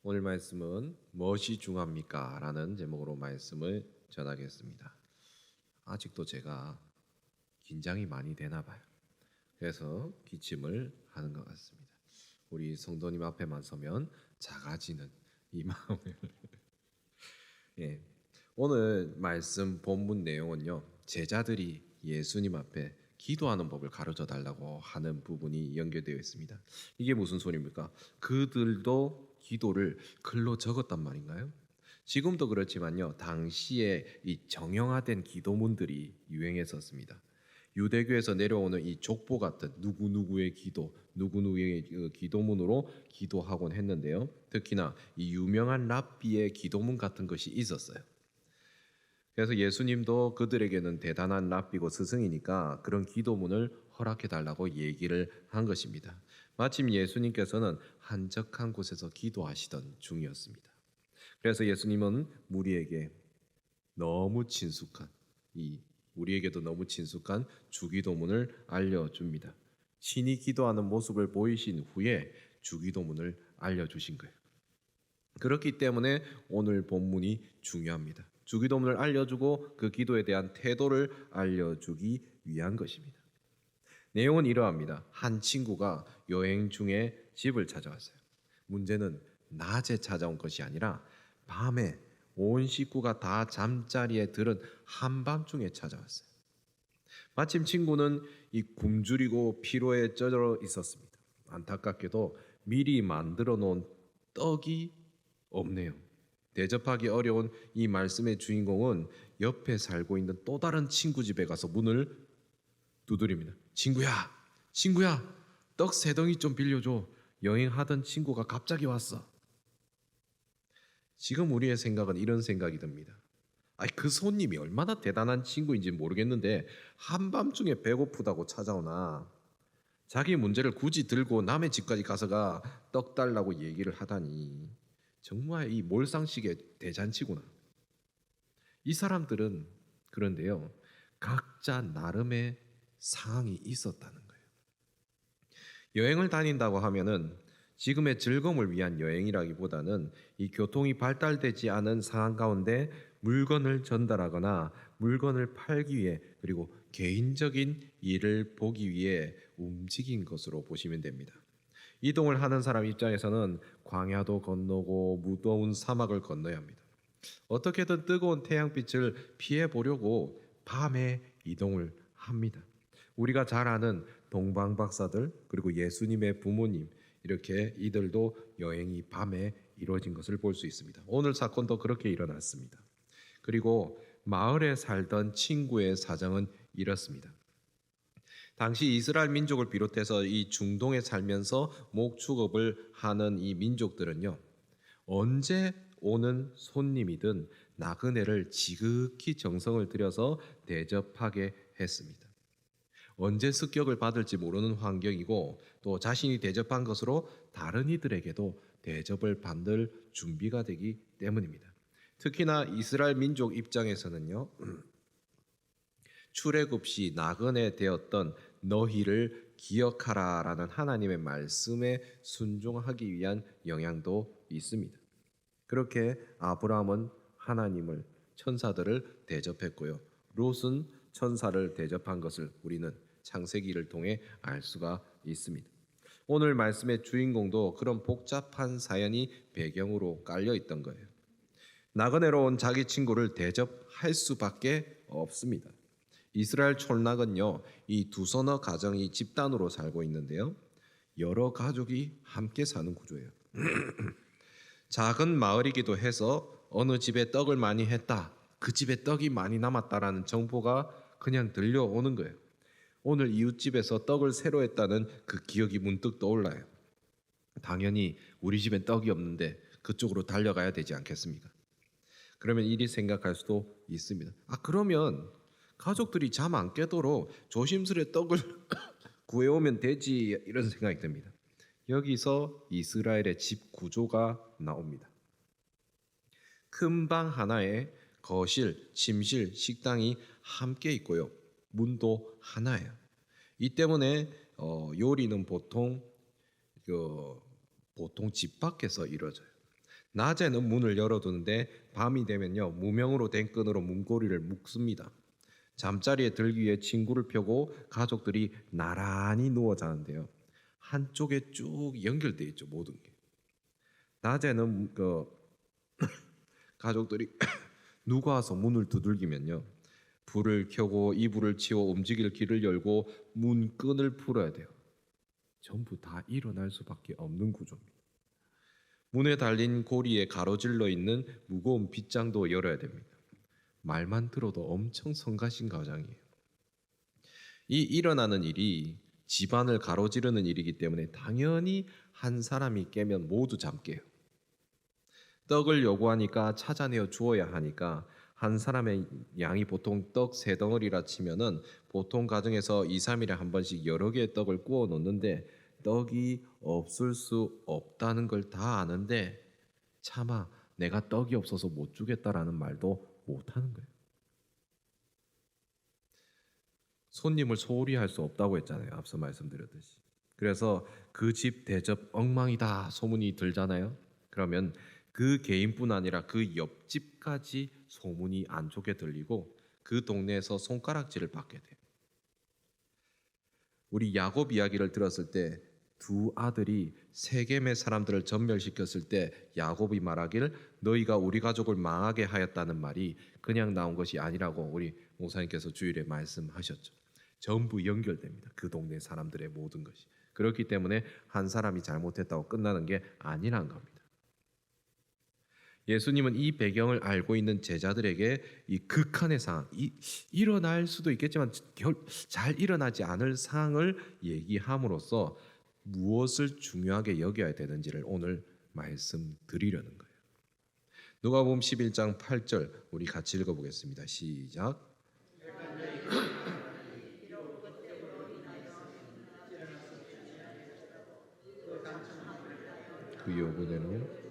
오늘 말씀은 무엇이 중요합니까? 라는 제목으로 말씀을 전하겠습니다. 아직도 제가 긴장이 많이 되나 봐요. 그래서 기침을 하는 것 같습니다. 우리 성도님 앞에만 서면 작아지는 이 마음을 예. 오늘 말씀 본문 내용은요. 제자들이 예수님 앞에 기도하는 법을 가르쳐 달라고 하는 부분이 연결되어 있습니다. 이게 무슨 소리입니까? 그들도 기도를 글로 적었단 말인가요? 지금도 그렇지만요. 당시에 이 정형화된 기도문들이 유행했었습니다. 유대교에서 내려오는 이 족보 같은 누구누구의 기도, 누구누구의 기도문으로 기도하곤 했는데요. 특히나 이 유명한 랍비의 기도문 같은 것이 있었어요. 그래서 예수님도 그들에게는 대단한 랍비고 스승이니까 그런 기도문을 허락해 달라고 얘기를 한 것입니다. 마침 예수님께서는 한적한 곳에서 기도하시던 중이었습니다. 그래서 예수님은 너무 친숙한 우리에게도 너무 친숙한 주기도문을 알려줍니다. 신이 기도하는 모습을 보이신 후에 주기도문을 알려주신 거예요. 그렇기 때문에 오늘 본문이 중요합니다. 주기도문을 알려주고 그 기도에 대한 태도를 알려주기 위한 것입니다. 내용은 이러합니다. 한 친구가 여행 중에 집을 찾아왔어요. 문제는 낮에 찾아온 것이 아니라 밤에 온 식구가 다 잠자리에 들은 한밤중에 찾아왔어요. 마침 친구는 이 굶주리고 피로에 쪄들어 있었습니다. 안타깝게도 미리 만들어 놓은 떡이 없네요. 대접하기 어려운 이 말씀의 주인공은 옆에 살고 있는 또 다른 친구 집에 가서 문을 두드립니다. 친구야, 떡 3덩이 좀 빌려줘. 여행하던 친구가 갑자기 왔어. 지금 우리의 생각은 이런 생각이 듭니다. 그 손님이 얼마나 대단한 친구인지 모르겠는데 한밤중에 배고프다고 찾아오나 자기 문제를 굳이 들고 남의 집까지 가서가 떡 달라고 얘기를 하다니 정말 이 몰상식의 대잔치구나. 이 사람들은 그런데요. 각자 나름의 상황이 있었다는 거예요. 여행을 다닌다고 하면은 지금의 즐거움을 위한 여행이라기보다는 이 교통이 발달되지 않은 상황 가운데 물건을 전달하거나 물건을 팔기 위해 그리고 개인적인 일을 보기 위해 움직인 것으로 보시면 됩니다. 이동을 하는 사람 입장에서는 광야도 건너고 무더운 사막을 건너야 합니다. 어떻게든 뜨거운 태양빛을 피해 보려고 밤에 이동을 합니다. 우리가 잘 아는 동방 박사들 그리고 예수님의 부모님 이렇게 이들도 여행이 밤에 이루어진 것을 볼 수 있습니다. 오늘 사건도 그렇게 일어났습니다. 그리고 마을에 살던 친구의 사정은 이렇습니다. 당시 이스라엘 민족을 비롯해서 이 중동에 살면서 목축업을 하는 이 민족들은요. 언제 오는 손님이든 나그네를 지극히 정성을 들여서 대접하게 했습니다. 언제 습격을 받을지 모르는 환경이고 또 자신이 대접한 것으로 다른 이들에게도 대접을 받을 준비가 되기 때문입니다. 특히나 이스라엘 민족 입장에서는요. 출애굽 시 나그네 되었던 너희를 기억하라라는 하나님의 말씀에 순종하기 위한 영향도 있습니다. 그렇게 아브라함은 하나님을 천사들을 대접했고요. 롯은 천사를 대접한 것을 우리는 창세기를 통해 알 수가 있습니다. 오늘 말씀의 주인공도 그런 복잡한 사연이 배경으로 깔려 있던 거예요. 나그네로 온 자기 친구를 대접할 수밖에 없습니다. 이스라엘 촌락은요, 이 두서너 가정이 집단으로 살고 있는데요, 여러 가족이 함께 사는 구조예요. 작은 마을이기도 해서 어느 집에 떡을 많이 했다, 그 집에 떡이 많이 남았다라는 정보가 그냥 들려오는 거예요. 오늘 이웃집에서 떡을 새로 했다는 그 기억이 문득 떠올라요. 당연히 우리 집엔 떡이 없는데 그쪽으로 달려가야 되지 않겠습니까? 그러면 이리 생각할 수도 있습니다. 그러면 가족들이 잠 안 깨도록 조심스레 떡을 구해오면 되지, 이런 생각이 듭니다. 여기서 이스라엘의 집 구조가 나옵니다. 큰 방 하나에 거실, 침실, 식당이 함께 있고요. 문도 하나예요. 이 때문에 요리는 보통 집 밖에서 이루어져요. 낮에는 문을 열어두는데 밤이 되면요 무명으로 된 끈으로 문고리를 묶습니다. 잠자리에 들기 위해 친구를 펴고 가족들이 나란히 누워 자는데요. 한쪽에 쭉 연결돼 있죠 모든 게. 낮에는 가족들이 누가 와서 문을 두들기면요 불을 켜고 이불을 치워 움직일 길을 열고 문끈을 풀어야 돼요. 전부 다 일어날 수밖에 없는 구조입니다. 문에 달린 고리에 가로질러 있는 무거운 빗장도 열어야 됩니다. 말만 들어도 엄청 성가신 가장이에요. 이 일어나는 일이 집안을 가로지르는 일이기 때문에 당연히 한 사람이 깨면 모두 잠 깨요. 떡을 요구하니까 찾아내어 주어야 하니까 한 사람의 양이 보통 떡 세 덩어리라 치면은 보통 가정에서 2, 3일에 한 번씩 여러 개의 떡을 구워 놓는데 떡이 없을 수 없다는 걸 다 아는데 차마 내가 떡이 없어서 못 주겠다라는 말도 못 하는 거예요. 손님을 소홀히 할 수 없다고 했잖아요. 앞서 말씀드렸듯이. 그래서 그 집 대접 엉망이다 소문이 들잖아요. 그러면 그 개인뿐 아니라 그 옆집까지 소문이 안 좋게 들리고 그 동네에서 손가락질을 받게 돼요. 우리 야곱 이야기를 들었을 때 두 아들이 세겜의 사람들을 전멸시켰을 때 야곱이 말하길 너희가 우리 가족을 망하게 하였다는 말이 그냥 나온 것이 아니라고 우리 목사님께서 주일에 말씀하셨죠. 전부 연결됩니다. 그 동네 사람들의 모든 것이. 그렇기 때문에 한 사람이 잘못했다고 끝나는 게 아니란 겁니다. 예수님은 이 배경을 알고 있는 제자들에게 이 극한의 상황, 일어날 수도 있겠지만 잘 일어나지 않을 상황을 얘기함으로써 무엇을 중요하게 여겨야 되는지를 오늘 말씀드리려는 거예요. 누가복음 11장 8절 우리 같이 읽어보겠습니다. 시작. 그 요구대로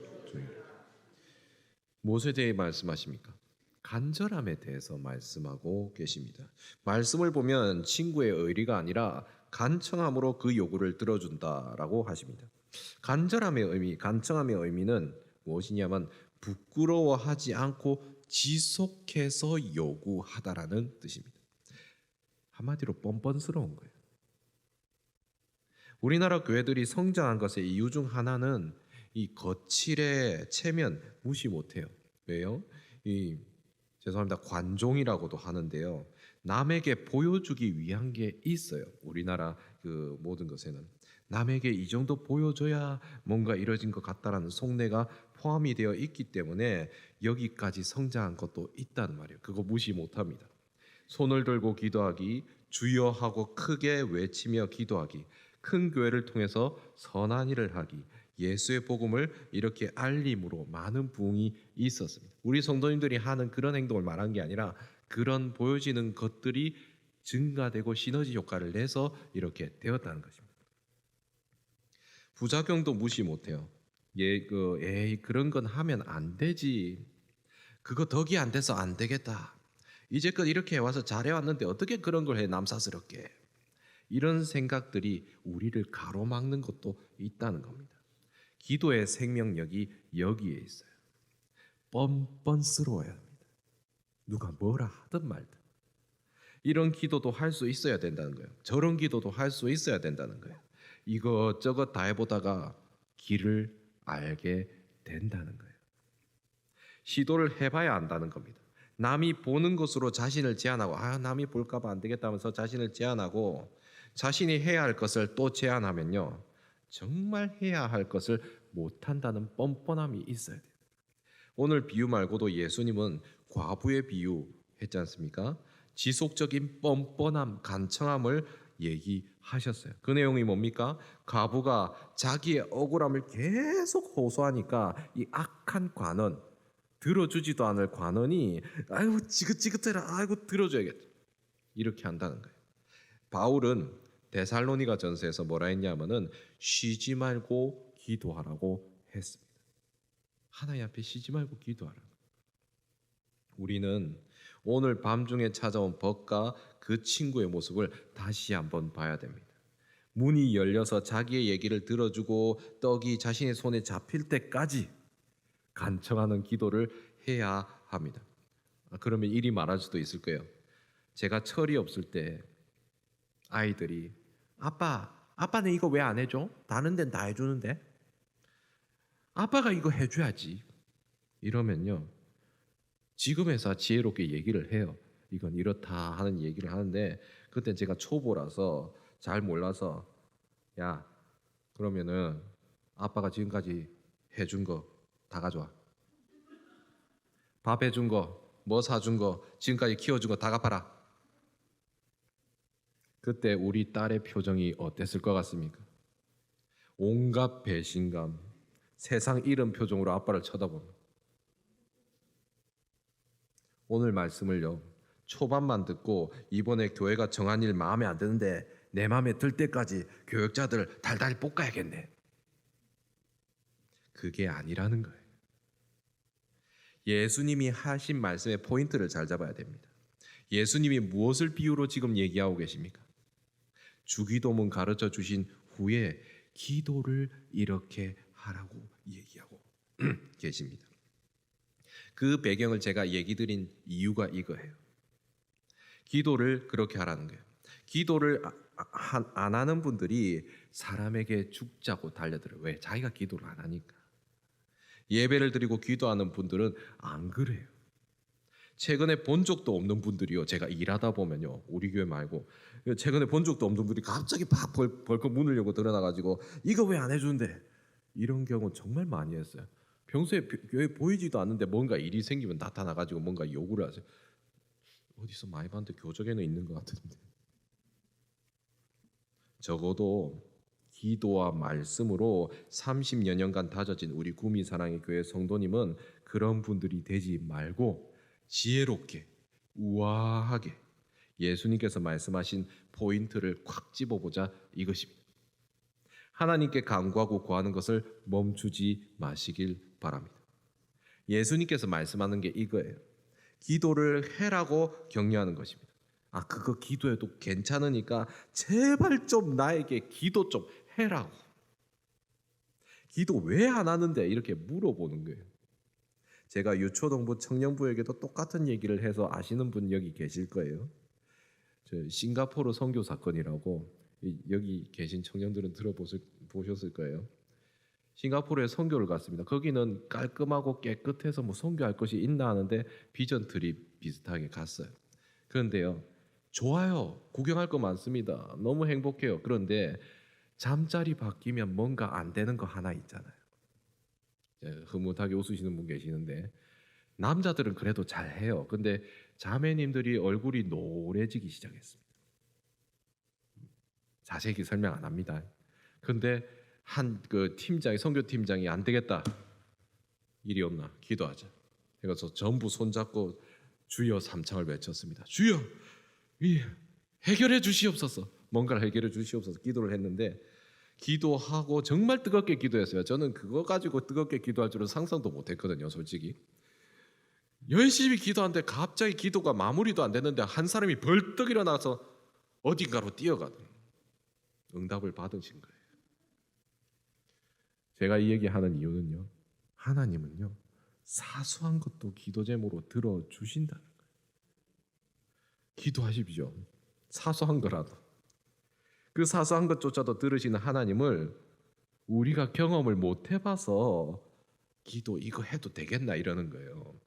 무엇에 대해 말씀하십니까? 간절함에 대해서 말씀하고 계십니다. 말씀을 보면 친구의 의리가 아니라 간청함으로 그 요구를 들어준다라고 하십니다. 간청함의 의미는 무엇이냐면 부끄러워하지 않고 지속해서 요구하다라는 뜻입니다. 한마디로 뻔뻔스러운 거예요. 우리나라 교회들이 성장한 것의 이유 중 하나는 이 거칠의 체면 무시 못해요. 왜요? 죄송합니다. 관종이라고도 하는데요. 남에게 보여주기 위한 게 있어요. 우리나라 그 모든 것에는 남에게 이 정도 보여줘야 뭔가 이루어진 것 같다라는 속내가 포함이 되어 있기 때문에 여기까지 성장한 것도 있다는 말이에요. 그거 무시 못합니다. 손을 들고 기도하기, 주여 하고 크게 외치며 기도하기, 큰 교회를 통해서 선한 일을 하기, 예수의 복음을 이렇게 알림으로 많은 부흥이 있었습니다. 우리 성도님들이 하는 그런 행동을 말한 게 아니라 그런 보여지는 것들이 증가되고 시너지 효과를 내서 이렇게 되었다는 것입니다. 부작용도 무시 못해요. 그런 건 하면 안 되지. 그거 덕이 안 돼서 안 되겠다. 이제껏 이렇게 해와서 잘해왔는데 어떻게 그런 걸 해 남사스럽게. 이런 생각들이 우리를 가로막는 것도 있다는 겁니다. 기도의 생명력이 여기에 있어요. 뻔뻔스러워야 합니다. 누가 뭐라 하든 말든. 이런 기도도 할 수 있어야 된다는 거예요. 저런 기도도 할 수 있어야 된다는 거예요. 이것저것 다 해보다가 길을 알게 된다는 거예요. 시도를 해봐야 안다는 겁니다. 남이 보는 것으로 자신을 제한하고 남이 볼까 봐 안 되겠다 하면서 자신을 제한하고 자신이 해야 할 것을 또 제한하면요. 정말 해야 할 것을 못한다는 뻔뻔함이 있어야 돼요. 오늘 비유 말고도 예수님은 과부의 비유 했지 않습니까? 지속적인 뻔뻔함, 간청함을 얘기하셨어요. 그 내용이 뭡니까? 과부가 자기의 억울함을 계속 호소하니까 이 악한 관원, 들어주지도 않을 관원이 아이고 지긋지긋해라, 아이고 들어줘야겠다 이렇게 한다는 거예요. 바울은 데살로니가 전서에서 뭐라 했냐면은 쉬지 말고 기도하라고 했습니다. 하나님 앞에 쉬지 말고 기도하라. 우리는 오늘 밤중에 찾아온 벗과 그 친구의 모습을 다시 한번 봐야 됩니다. 문이 열려서 자기의 얘기를 들어주고 떡이 자신의 손에 잡힐 때까지 간청하는 기도를 해야 합니다. 그러면 일이 많을 수도 있을 거예요. 제가 철이 없을 때 아이들이 아빠는 이거 왜 안 해줘? 다른 데는 다 해주는데 아빠가 이거 해줘야지. 이러면요, 지금에서 지혜롭게 얘기를 해요. 이건 이렇다 하는 얘기를 하는데 그때 제가 초보라서 잘 몰라서 야, 그러면은 아빠가 지금까지 해준 거 다 가져와. 밥 해준 거, 뭐 사준 거, 지금까지 키워준 거 다 갚아라. 그때 우리 딸의 표정이 어땠을 것 같습니까? 온갖 배신감, 세상 잃은 표정으로 아빠를 쳐다봅니다. 오늘 말씀을요, 초반만 듣고 이번에 교회가 정한 일 마음에 안 드는데 내 마음에 들 때까지 교역자들 달달이 볶아야겠네. 그게 아니라는 거예요. 예수님이 하신 말씀의 포인트를 잘 잡아야 됩니다. 예수님이 무엇을 비유로 지금 얘기하고 계십니까? 주기도문 가르쳐 주신 후에 기도를 이렇게 하라고 얘기하고 계십니다. 그 배경을 제가 얘기 드린 이유가 이거예요. 기도를 그렇게 하라는 거예요. 기도를 안 하는 분들이 사람에게 죽자고 달려들어요. 왜? 자기가 기도를 안 하니까. 예배를 드리고 기도하는 분들은 안 그래요. 최근에 본 적도 없는 분들이요, 제가 일하다 보면요, 우리 교회 말고 최근에 본 적도 없는 분들이 갑자기 막 벌컥 문을 열고 드러나가지고 이거 왜 안 해주는데, 이런 경우 정말 많이 했어요. 평소에 교회 보이지도 않는데 뭔가 일이 생기면 나타나가지고 뭔가 요구를 하세요. 어디서 많이 봤는데 교적에는 있는 것 같은데. 적어도 기도와 말씀으로 30여 년간 다져진 우리 구미 사랑의 교회 성도님은 그런 분들이 되지 말고 지혜롭게 우아하게 예수님께서 말씀하신 포인트를 콱 집어보자 이것입니다. 하나님께 간구하고 구하는 것을 멈추지 마시길 바랍니다. 예수님께서 말씀하는 게 이거예요. 기도를 해라고 격려하는 것입니다. 그거 기도해도 괜찮으니까 제발 좀 나에게 기도 좀 해라고. 기도 왜 안 하는데 이렇게 물어보는 거예요. 제가 유초동부 청년부에게도 똑같은 얘기를 해서 아시는 분 여기 계실 거예요. 저 싱가포르 선교 사건이라고, 여기 계신 청년들은 들어보셨을 거예요. 싱가포르에 선교를 갔습니다. 거기는 깔끔하고 깨끗해서 뭐 선교할 것이 있나 하는데 비전 트립 비슷하게 갔어요. 그런데요, 좋아요. 구경할 거 많습니다. 너무 행복해요. 그런데 잠자리 바뀌면 뭔가 안 되는 거 하나 있잖아요. 흐뭇하게 웃으시는 분 계시는데 남자들은 그래도 잘해요. 근데 자매님들이 얼굴이 노래지기 시작했습니다. 자세히 설명 안 합니다. 근데 한 그 팀장이, 선교팀장이 안 되겠다, 일이 없나 기도하자. 그래서 전부 손잡고 주여 삼창을 외쳤습니다. 주여, 해결해 주시옵소서. 뭔가를 해결해 주시옵소서 기도를 했는데, 기도하고 정말 뜨겁게 기도했어요. 저는 그거 가지고 뜨겁게 기도할 줄은 상상도 못했거든요, 솔직히. 열심히 기도하는데 갑자기 기도가 마무리도 안 됐는데 한 사람이 벌떡 일어나서 어딘가로 뛰어가더니 응답을 받으신 거예요. 제가 이 얘기하는 이유는요, 하나님은요 사소한 것도 기도 제목으로 들어주신다는 거예요. 기도하십시오. 사소한 거라도. 그 사소한 것조차도 들으시는 하나님을 우리가 경험을 못 해봐서 기도 이거 해도 되겠나 이러는 거예요.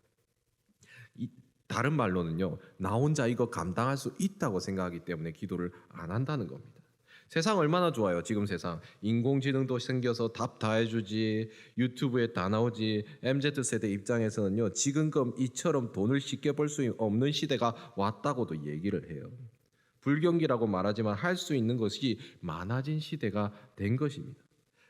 다른 말로는요, 나 혼자 이거 감당할 수 있다고 생각하기 때문에 기도를 안 한다는 겁니다. 세상 얼마나 좋아요. 지금 세상 인공지능도 생겨서 답 다 해주지, 유튜브에 다 나오지. MZ세대 입장에서는요, 지금껏 이처럼 돈을 쉽게 벌 수 없는 시대가 왔다고도 얘기를 해요. 불경기라고 말하지만 할 수 있는 것이 많아진 시대가 된 것입니다.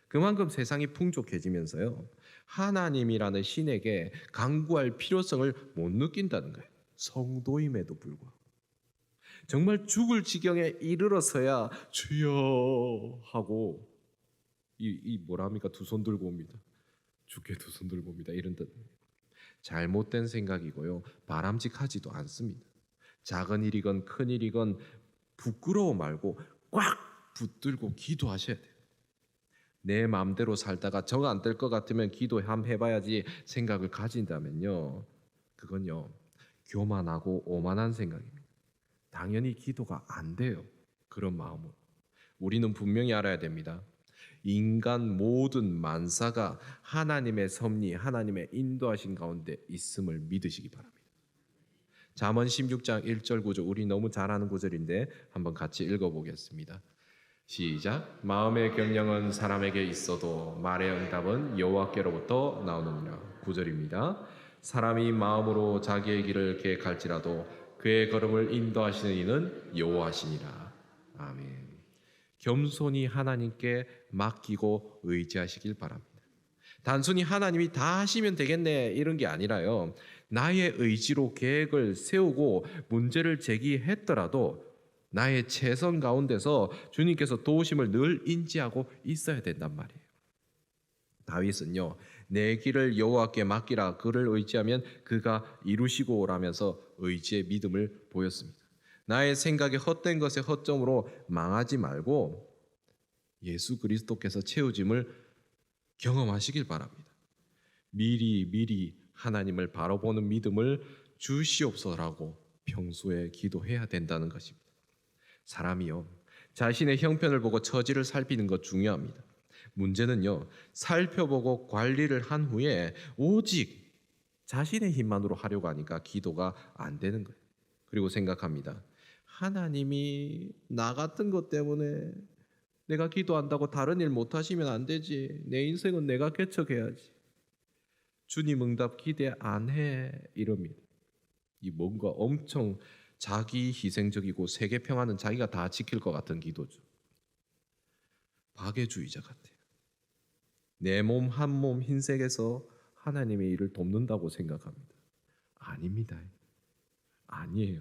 그만큼 세상이 풍족해지면서요, 하나님이라는 신에게 간구할 필요성을 못 느낀다는 거예요. 성도임에도 불구하고. 정말 죽을 지경에 이르러서야 주여 하고 이 뭐랍니까, 두 손 들고 옵니다. 주께 두 손 들고 옵니다. 이런 뜻. 잘못된 생각이고요, 바람직하지도 않습니다. 작은 일이건 큰 일이건 부끄러워 말고 꽉 붙들고 기도하셔야 돼요. 내 마음대로 살다가 정 안 될 것 같으면 기도 한번 해봐야지 생각을 가진다면요, 그건요 교만하고 오만한 생각입니다. 당연히 기도가 안 돼요. 그런 마음으로 우리는 분명히 알아야 됩니다. 인간 모든 만사가 하나님의 섭리, 하나님의 인도하신 가운데 있음을 믿으시기 바랍니다. 잠언 16장 1절 구절, 우리 너무 잘 아는 구절인데 한번 같이 읽어보겠습니다. 시작. 마음의 경영은 사람에게 있어도 말의 응답은 여호와께로부터 나오느니라. 9절입니다. 사람이 마음으로 자기의 길을 계획할지라도 그의 걸음을 인도하시는 이는 여호와시니라. 아멘. 겸손히 하나님께 맡기고 의지하시길 바랍니다. 단순히 하나님이 다 하시면 되겠네 이런 게 아니라요, 나의 의지로 계획을 세우고 문제를 제기했더라도 나의 최선 가운데서 주님께서 도우심을 늘 인지하고 있어야 된단 말이에요. 다윗은요, 내 길을 여호와께 맡기라, 그를 의지하면 그가 이루시고 오라면서 의지의 믿음을 보였습니다. 나의 생각에 헛된 것의 허점으로 망하지 말고 예수 그리스도께서 채우심을 경험하시길 바랍니다. 미리 하나님을 바라보는 믿음을 주시옵소서라고 평소에 기도해야 된다는 것입니다. 사람이요, 자신의 형편을 보고 처지를 살피는 것 중요합니다. 문제는요, 살펴보고 관리를 한 후에 오직 자신의 힘만으로 하려고 하니까 기도가 안 되는 거예요. 그리고 생각합니다. 하나님이 나 같은 것 때문에 내가 기도한다고 다른 일 못하시면 안 되지. 내 인생은 내가 개척해야지. 주님 응답 기대 안 해. 이럽니다. 이 뭔가 엄청 자기 희생적이고 세계 평화는 자기가 다 지킬 것 같은 기도죠. 박애주의자 같아요. 내 몸 한 몸 흰색에서 하나님의 일을 돕는다고 생각합니다. 아닙니다. 아니에요.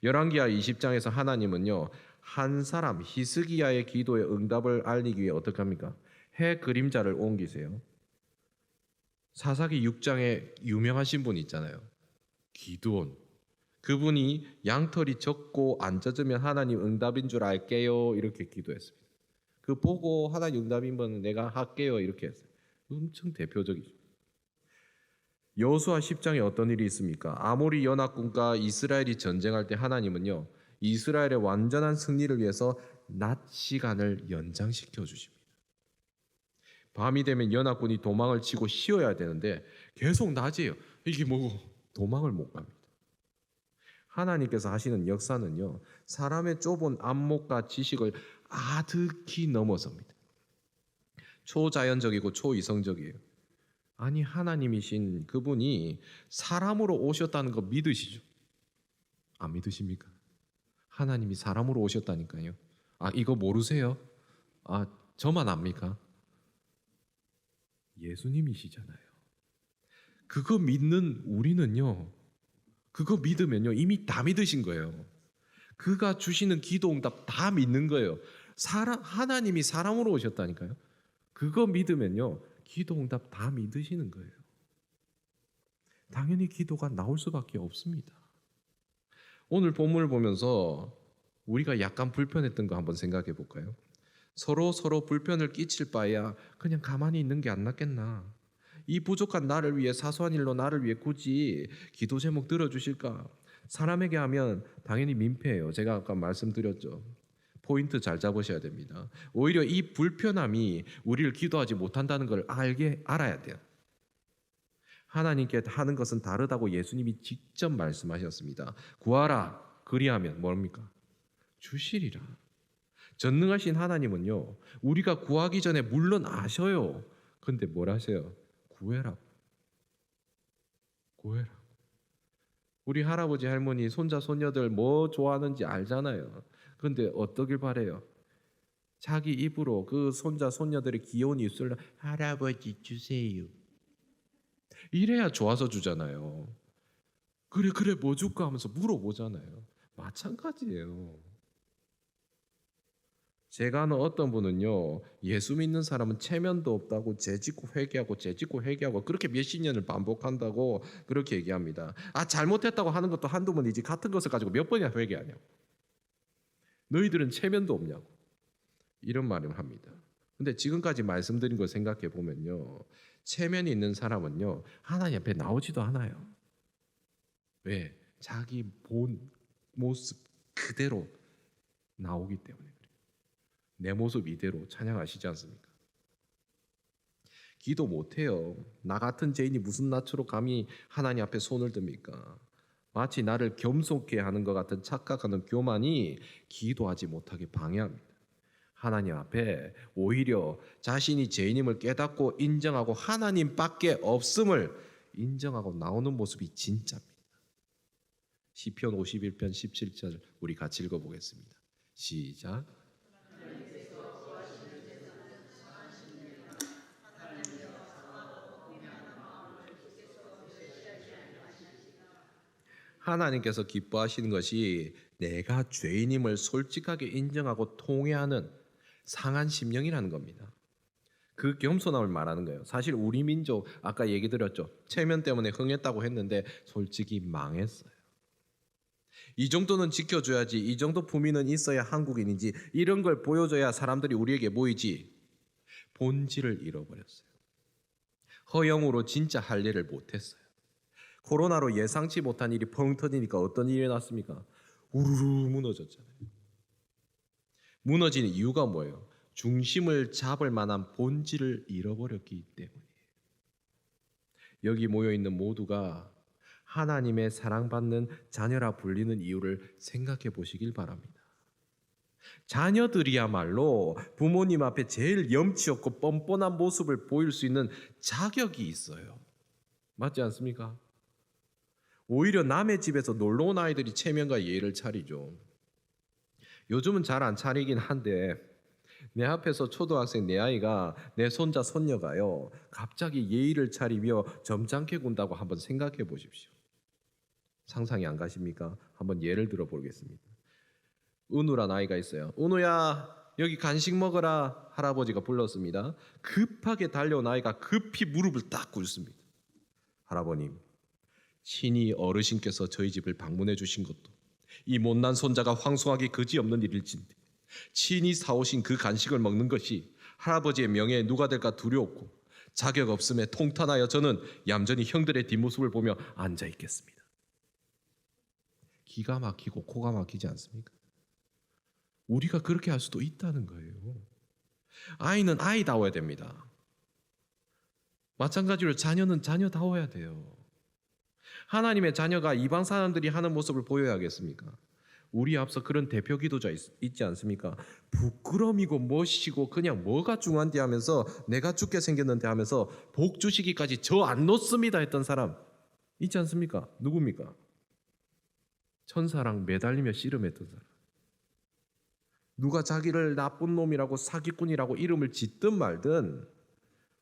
열왕기하 20장에서 하나님은요, 한 사람 히스기야의 기도의 응답을 알리기 위해 어떻게 합니까? 해 그림자를 옮기세요. 사사기 6장에 유명하신 분 있잖아요, 기드온. 그분이 양털이 적고 안 젖으면 하나님 응답인 줄 알게요 이렇게 기도했습니다. 그 보고 하나님 응답인 분은 내가 할게요 이렇게 했어요. 엄청 대표적이죠. 여호수아 10장에 어떤 일이 있습니까? 아모리 연합군과 이스라엘이 전쟁할 때 하나님은요, 이스라엘의 완전한 승리를 위해서 낮 시간을 연장시켜 주십니다. 밤이 되면 연합군이 도망을 치고 쉬어야 되는데 계속 낮이에요. 이게 뭐고 도망을 못 갑니다. 하나님께서 하시는 역사는요, 사람의 좁은 안목과 지식을 아득히 넘어섭니다. 초자연적이고 초이성적이에요. 아니, 하나님이신 그분이 사람으로 오셨다는 거 믿으시죠? 안 믿으십니까? 하나님이 사람으로 오셨다니까요. 아, 이거 모르세요? 아, 저만 압니까? 예수님이시잖아요. 그거 믿는 우리는요, 그거 믿으면요 이미 다 믿으신 거예요. 그가 주시는 기도 응답 다 믿는 거예요. 하나님이 사람으로 오셨다니까요. 그거 믿으면요 기도 응답 다 믿으시는 거예요. 당연히 기도가 나올 수밖에 없습니다. 오늘 본문을 보면서 우리가 약간 불편했던 거 한번 생각해 볼까요? 서로 불편을 끼칠 바에야 그냥 가만히 있는 게 안 낫겠나. 이 부족한 나를 위해, 사소한 일로 나를 위해 굳이 기도 제목 들어주실까? 사람에게 하면 당연히 민폐예요. 제가 아까 말씀드렸죠. 포인트 잘 잡으셔야 됩니다. 오히려 이 불편함이 우리를 기도하지 못한다는 걸 알아야 돼요. 하나님께 하는 것은 다르다고 예수님이 직접 말씀하셨습니다. 구하라, 그리하면 뭡니까? 주시리라. 전능하신 하나님은요, 우리가 구하기 전에 물론 아셔요. 근데 뭘 하세요? 구해라. 우리 할아버지 할머니 손자 손녀들 뭐 좋아하는지 알잖아요. 근데 어떻길 바래요? 자기 입으로 그 손자 손녀들의 귀여운 입술로 할아버지 주세요. 이래야 좋아서 주잖아요. 그래 뭐 줄까 하면서 물어보잖아요. 마찬가지예요. 제가 아는 어떤 분은요, 예수 믿는 사람은 체면도 없다고 재짓고 회개하고 그렇게 몇십 년을 반복한다고 그렇게 얘기합니다. 아, 잘못했다고 하는 것도 한두 번이지 같은 것을 가지고 몇 번이나 회개하냐고. 너희들은 체면도 없냐고. 이런 말을 합니다. 근데 지금까지 말씀드린 걸 생각해 보면요, 체면이 있는 사람은요 하나님 앞에 나오지도 않아요. 왜? 자기 본 모습 그대로 나오기 때문에 그래요. 내 모습 이대로 찬양하시지 않습니까? 기도 못해요. 나 같은 죄인이 무슨 낯으로 감히 하나님 앞에 손을 듭니까? 마치 나를 겸손케 하는 것 같은 착각하는 교만이 기도하지 못하게 방해합니다. 하나님 앞에 오히려 자신이 죄인임을 깨닫고 인정하고 하나님밖에 없음을 인정하고 나오는 모습이 진짜입니다. 시편 51편 17절 우리 같이 읽어보겠습니다. 시작. 하나님께서 기뻐하시는 것이 내가 죄인임을 솔직하게 인정하고 통회하는 상한 심령이라는 겁니다. 그 겸손함을 말하는 거예요. 사실 우리 민족 아까 얘기 드렸죠. 체면 때문에 흥했다고 했는데 솔직히 망했어요. 이 정도는 지켜줘야지, 이 정도 품위는 있어야 한국인이지, 이런 걸 보여줘야 사람들이 우리에게 모이지. 본질을 잃어버렸어요. 허영으로 진짜 할 일을 못했어요. 코로나로 예상치 못한 일이 펑 터지니까 어떤 일이 났습니까? 우르르 무너졌잖아요. 무너지는 이유가 뭐예요? 중심을 잡을 만한 본질을 잃어버렸기 때문이에요. 여기 모여있는 모두가 하나님의 사랑받는 자녀라 불리는 이유를 생각해 보시길 바랍니다. 자녀들이야말로 부모님 앞에 제일 염치 없고 뻔뻔한 모습을 보일 수 있는 자격이 있어요. 맞지 않습니까? 오히려 남의 집에서 놀러 온 아이들이 체면과 예의를 차리죠. 요즘은 잘 안 차리긴 한데 내 앞에서 초등학생 내 아이가 내 손자 손녀가요 갑자기 예의를 차리며 점잖게 군다고 한번 생각해 보십시오. 상상이 안 가십니까? 한번 예를 들어 보겠습니다. 은우란 아이가 있어요. 은우야 여기 간식 먹어라. 할아버지가 불렀습니다. 급하게 달려온 아이가 급히 무릎을 딱 꿇습니다. 할아버님, 친히 어르신께서 저희 집을 방문해 주신 것도 이 못난 손자가 황송하기 그지없는 일일진데 친히 사오신 그 간식을 먹는 것이 할아버지의 명예에 누가 될까 두려웠고 자격 없음에 통탄하여 저는 얌전히 형들의 뒷모습을 보며 앉아 있겠습니다. 기가 막히고 코가 막히지 않습니까? 우리가 그렇게 할 수도 있다는 거예요. 아이는 아이다워야 됩니다. 마찬가지로 자녀는 자녀다워야 돼요. 하나님의 자녀가 이방 사람들이 하는 모습을 보여야겠습니까? 우리 앞서 그런 대표 기도자 있지 않습니까? 부끄러미고 멋이고 그냥 뭐가 중요한데 하면서 내가 죽게 생겼는데 하면서 복 주시기까지 저 안 놓습니다 했던 사람 있지 않습니까? 누굽니까? 천사랑 매달리며 씨름했던 사람. 누가 자기를 나쁜 놈이라고 사기꾼이라고 이름을 짓든 말든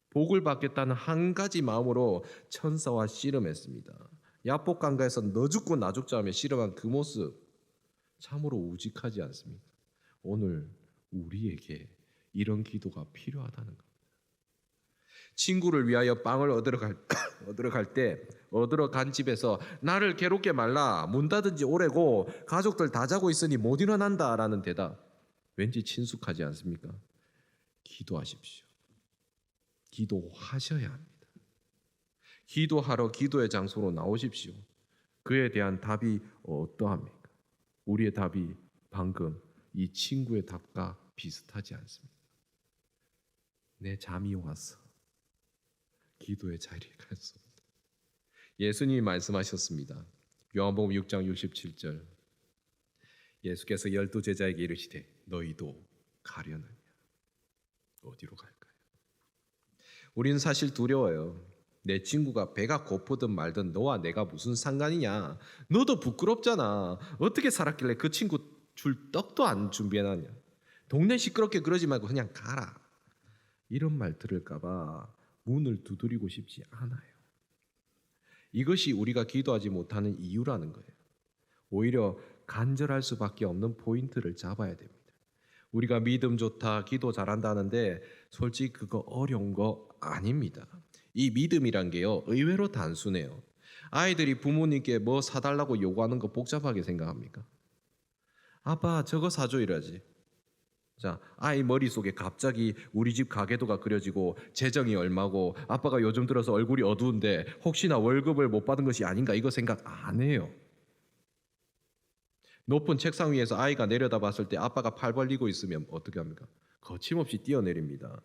복을 받겠다는 한 가지 마음으로 천사와 씨름했습니다. 야복강가에서 너 죽고 나 죽자 하며 씨름한 그 모습 참으로 우직하지 않습니까? 오늘 우리에게 이런 기도가 필요하다는 겁니다. 친구를 위하여 빵을 얻으러 간 집에서 나를 괴롭게 말라 문 닫은 지 오래고 가족들 다 자고 있으니 못 일어난다라는 대답 왠지 친숙하지 않습니까? 기도하십시오. 기도하셔야 합니다. 기도하러 기도의 장소로 나오십시오. 그에 대한 답이 어떠합니까? 우리의 답이 방금 이 친구의 답과 비슷하지 않습니다. 내 잠이 와서 기도의 자리에 갈 수 없다. 예수님이 말씀하셨습니다. 요한복음 6장 67절 예수께서 12제자에게 이르시되 너희도 가려느냐? 어디로 갈까요? 우리는 사실 두려워요. 내 친구가 배가 고프든 말든 너와 내가 무슨 상관이냐? 너도 부끄럽잖아. 어떻게 살았길래 그 친구 줄 떡도 안 준비해놨냐? 동네 시끄럽게 그러지 말고 그냥 가라. 이런 말 들을까 봐 문을 두드리고 싶지 않아요. 이것이 우리가 기도하지 못하는 이유라는 거예요. 오히려 간절할 수밖에 없는 포인트를 잡아야 됩니다. 우리가 믿음 좋다, 기도 잘한다 하는데 솔직히 그거 어려운 거 아닙니다. 이 믿음이란 게요 의외로 단순해요. 아이들이 부모님께 뭐 사달라고 요구하는 거 복잡하게 생각합니까? 아빠 저거 사줘 이러지. 자, 아이 머릿속에 갑자기 우리 집 가계도가 그려지고 재정이 얼마고 아빠가 요즘 들어서 얼굴이 어두운데 혹시나 월급을 못 받은 것이 아닌가 이거 생각 안 해요. 높은 책상 위에서 아이가 내려다봤을 때 아빠가 팔 벌리고 있으면 어떻게 합니까? 거침없이 뛰어내립니다.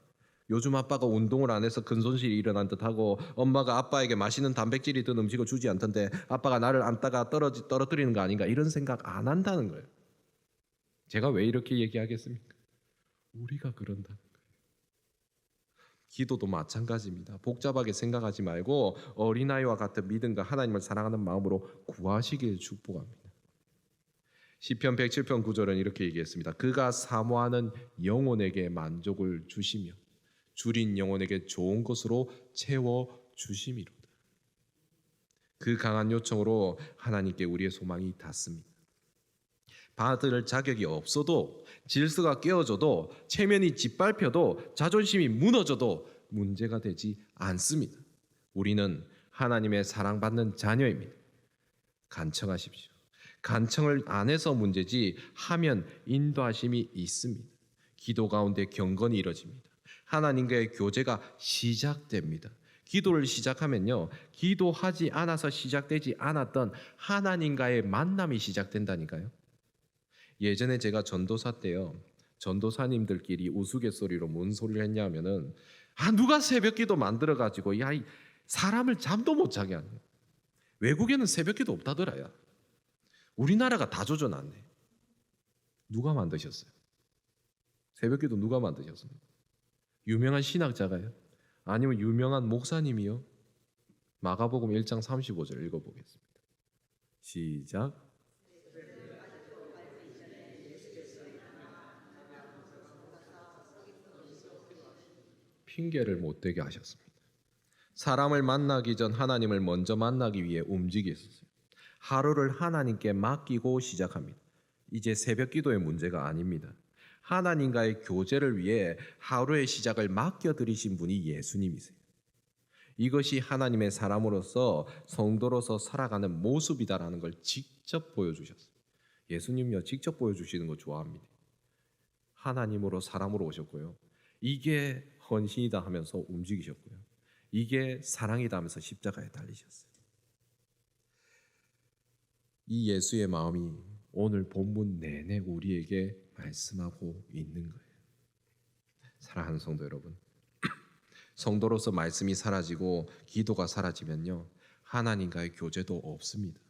요즘 아빠가 운동을 안 해서 큰 손실이 일어난 듯하고 엄마가 아빠에게 맛있는 단백질이 든 음식을 주지 않던데 아빠가 나를 안다가 떨어뜨리는 거 아닌가 이런 생각 안 한다는 거예요. 제가 왜 이렇게 얘기하겠습니까? 우리가 그런다는 거예요. 기도도 마찬가지입니다. 복잡하게 생각하지 말고 어린아이와 같은 믿음과 하나님을 사랑하는 마음으로 구하시길 축복합니다. 시편 107편 9절은 이렇게 얘기했습니다. 그가 사모하는 영혼에게 만족을 주시며 줄인 영혼에게 좋은 것으로 채워 주심이로다. 그 강한 요청으로 하나님께 우리의 소망이 닿습니다. 받을 자격이 없어도 질서가 깨어져도 체면이 짓밟혀도 자존심이 무너져도 문제가 되지 않습니다. 우리는 하나님의 사랑받는 자녀입니다. 간청하십시오. 간청을 안 해서 문제지 하면 인도하심이 있습니다. 기도 가운데 경건이 이루어집니다. 하나님과의 교제가 시작됩니다. 기도를 시작하면요, 기도하지 않아서 시작되지 않았던 하나님과의 만남이 시작된다니까요. 예전에 제가 전도사 때요, 전도사님들끼리 우스갯소리로 뭔 소리를 했냐면은 누가 새벽기도 만들어가지고 사람을 잠도 못 자게 하네. 외국에는 새벽기도 없다더라야. 우리나라가 다 조져놨네. 누가 만드셨어요? 새벽기도 누가 만드셨어요? 유명한 신학자가요? 아니면 유명한 목사님이요? 마가복음 1장 35절 읽어보겠습니다. 시작. 핑계를 못 대게 하셨습니다. 사람을 만나기 전 하나님을 먼저 만나기 위해 움직였어요. 하루를 하나님께 맡기고 시작합니다. 이제 새벽 기도의 문제가 아닙니다. 하나님과의 교제를 위해 하루의 시작을 맡겨드리신 분이 예수님이세요. 이것이 하나님의 사람으로서 성도로서 살아가는 모습이다라는 걸 직접 보여주셨어요. 예수님요, 직접 보여주시는 거 좋아합니다. 하나님으로 사람으로 오셨고요. 이게 헌신이다 하면서 움직이셨고요. 이게 사랑이다 하면서 십자가에 달리셨어요. 이 예수의 마음이 오늘 본문 내내 우리에게 말씀하고 있는 거예요. 사랑하는 성도 여러분, 성도로서 말씀이 사라지고 기도가 사라지면요, 하나님과의 교제도 없습니다.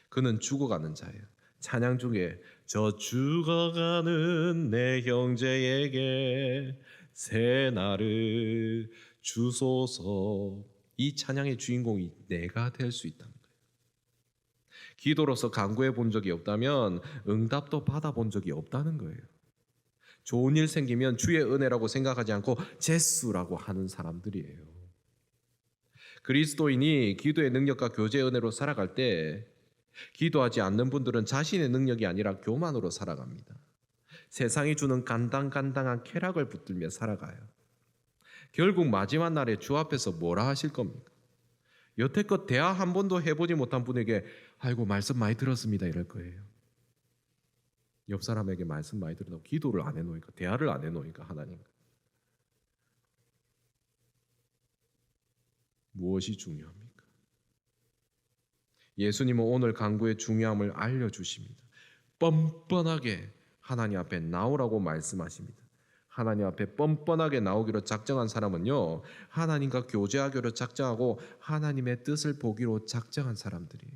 그는 죽어가는 자예요. 찬양 중에 저 죽어가는 내 형제에게 새 날을 주소서, 이 찬양의 주인공이 내가 될 수 있다는 거예요. 기도로서 간구해 본 적이 없다면 응답도 받아본 적이 없다는 거예요. 좋은 일 생기면 주의 은혜라고 생각하지 않고 재수라고 하는 사람들이에요. 그리스도인이 기도의 능력과 교제의 은혜로 살아갈 때 기도하지 않는 분들은 자신의 능력이 아니라 교만으로 살아갑니다. 세상이 주는 간당간당한 쾌락을 붙들며 살아가요. 결국 마지막 날에 주 앞에서 뭐라 하실 겁니까? 여태껏 대화 한 번도 해보지 못한 분에게 아이고 말씀 많이 들었습니다 이럴 거예요. 옆 사람에게 말씀 많이 들었다고 기도를 안 해놓으니까, 대화를 안 해놓으니까 하나님과 무엇이 중요합니까? 예수님은 오늘 간구의 중요함을 알려주십니다. 뻔뻔하게 하나님 앞에 나오라고 말씀하십니다. 하나님 앞에 뻔뻔하게 나오기로 작정한 사람은요, 하나님과 교제하기로 작정하고 하나님의 뜻을 보기로 작정한 사람들이에요.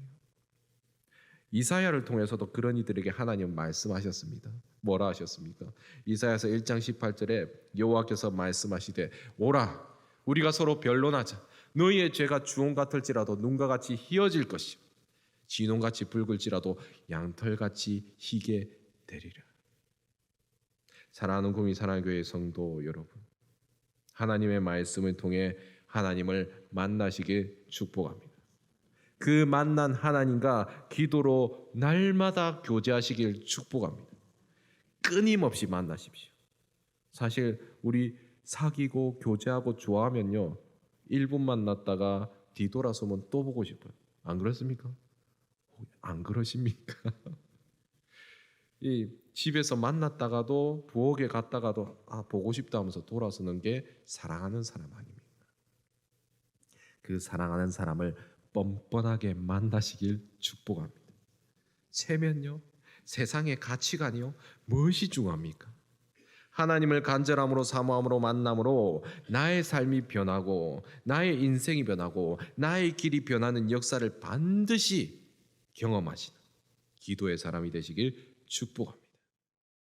이사야를 통해서도 그런 이들에게 하나님은 말씀하셨습니다. 뭐라 하셨습니까? 이사야서 1장 18절에 여호와께서 말씀하시되 오라 우리가 서로 변론하자. 너희의 죄가 주홍 같을지라도 눈과 같이 희어질 것이요 진홍같이 붉을지라도 양털같이 희게 되리라. 사랑하는 구미 사랑교회 성도 여러분, 하나님의 말씀을 통해 하나님을 만나시길 축복합니다. 그 만난 하나님과 기도로 날마다 교제하시길 축복합니다. 끊임없이 만나십시오. 사실 우리 사귀고 교제하고 좋아하면요, 1분 만났다가 뒤돌아서면 또 보고 싶어요. 안 그렇습니까? 안 그러십니까? 집에서 만났다가도 부엌에 갔다가도 보고 싶다 하면서 돌아서는 게 사랑하는 사람 아닙니까? 그 사랑하는 사람을 뻔뻔하게 만나시길 축복합니다. 체면요, 세상의 가치관이요, 무엇이 중요합니까? 하나님을 간절함으로 사모함으로 만남으로 나의 삶이 변하고 나의 인생이 변하고 나의 길이 변하는 역사를 반드시 경험하시는 기도의 사람이 되시길 축복합니다.